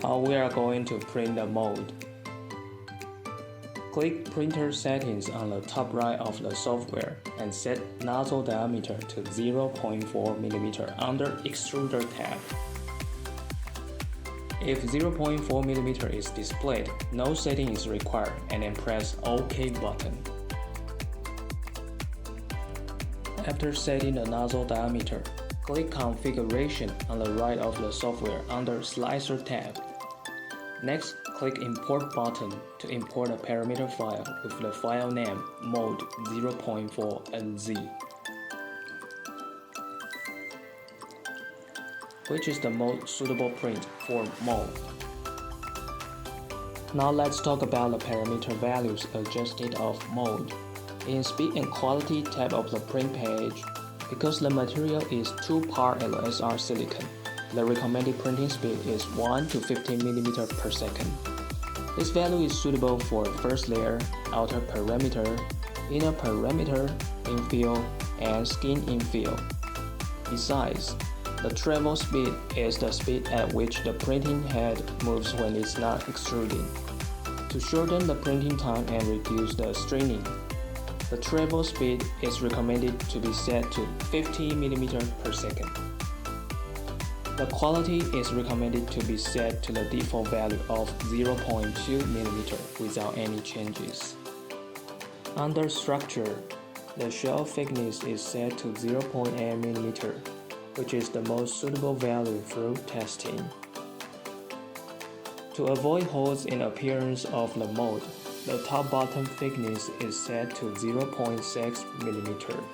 Now we are going to print the mold. Click Printer Settings on the top right of the software and set nozzle diameter to 0.4 mm under Extruder tab. If 0.4 mm is displayed, no setting is required, and then press OK button. After setting the nozzle diameter, click Configuration on the right of the software under Slicer tab. Next, click Import button to import a parameter file with the file name Mold 0.4 and Z, which is the most suitable print for mold. Now let's talk about the parameter values adjusted of mold. In Speed and Quality tab of the print page, because the material is 2-part LSR silicone, the recommended printing speed is 1 to 15 mm per second. This value is suitable for first layer, outer perimeter, inner perimeter, infill, and skin infill. Besides, the travel speed is the speed at which the printing head moves when it's not extruding. To shorten the printing time and reduce the straining, the travel speed is recommended to be set to 50 mm per second. The quality is recommended to be set to the default value of 0.2 mm without any changes. Under Structure, the shell thickness is set to 0.8 mm, which is the most suitable value through testing. To avoid holes in appearance of the mold, the top-bottom thickness is set to 0.6 mm.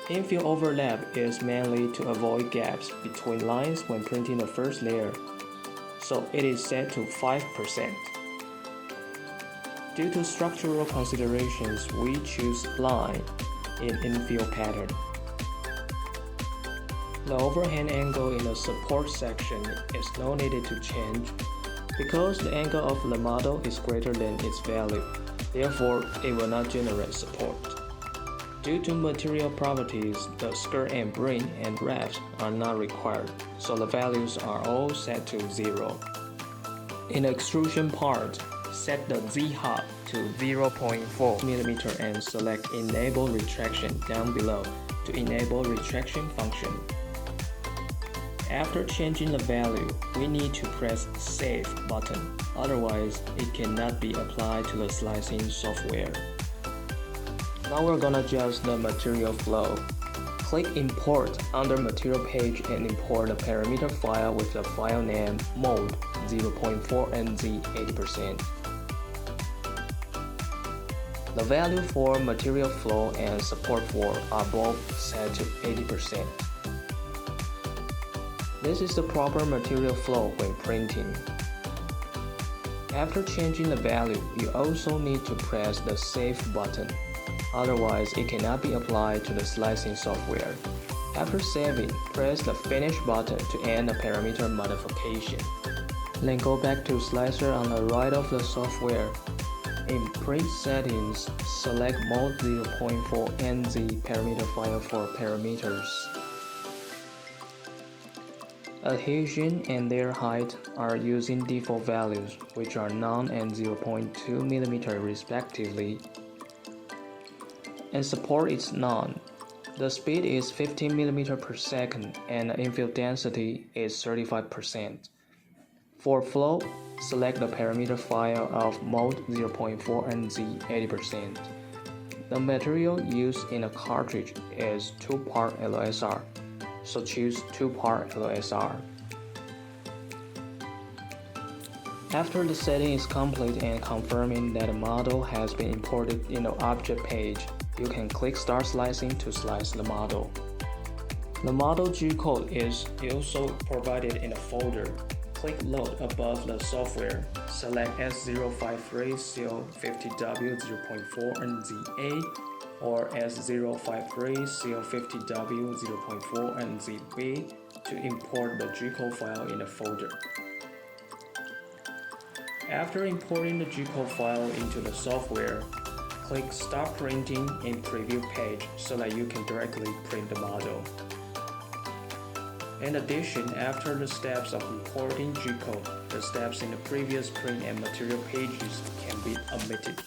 Infill overlap is mainly to avoid gaps between lines when printing the first layer, so it is set to 5%. Due to structural considerations, we choose line in infill pattern. The overhang angle in the support section is no needed to change because the angle of the model is greater than its value, therefore it will not generate support. Due to material properties, the skirt and brim and rafts are not required, so the values are all set to 0. In the extrusion part, set the Z-hub to 0.4 mm and select Enable Retraction down below to enable retraction function. After changing the value, we need to press Save button, otherwise it cannot be applied to the slicing software. Now we're gonna adjust the material flow. Click Import under Material page and import the parameter file with the file name Mold 0.4 and Z 80%. The value for material flow and support for are both set to 80%. This is the proper material flow when printing. After changing the value, you also need to press the Save button. Otherwise, it cannot be applied to the slicing software. After saving, press the Finish button to end the parameter modification. Then go back to Slicer on the right of the software. In Print Settings, select Mold 0.4 NZ parameter file for parameters. Adhesion and their height are using default values, which are none and 0.2 mm respectively, and support is none. The speed is 15 mm per second and the infill density is 35%. For flow, select the parameter file of Mold 0.4 and Z 80%. The material used in a cartridge is 2-part LSR, so choose 2-part LSR. After the setting is complete and confirming that the model has been imported in the object page, you can click Start Slicing to slice the model. The model G-code is also provided in a folder. Click Load above the software. Select S053 CO50W 0.4 and ZA or S053 CO50W 0.4 and ZB to import the G-code file in the folder. After importing the G-code file into the software, click Start Printing in Preview page so that you can directly print the model. In addition, after the steps of importing G-code, the steps in the previous print and material pages can be omitted.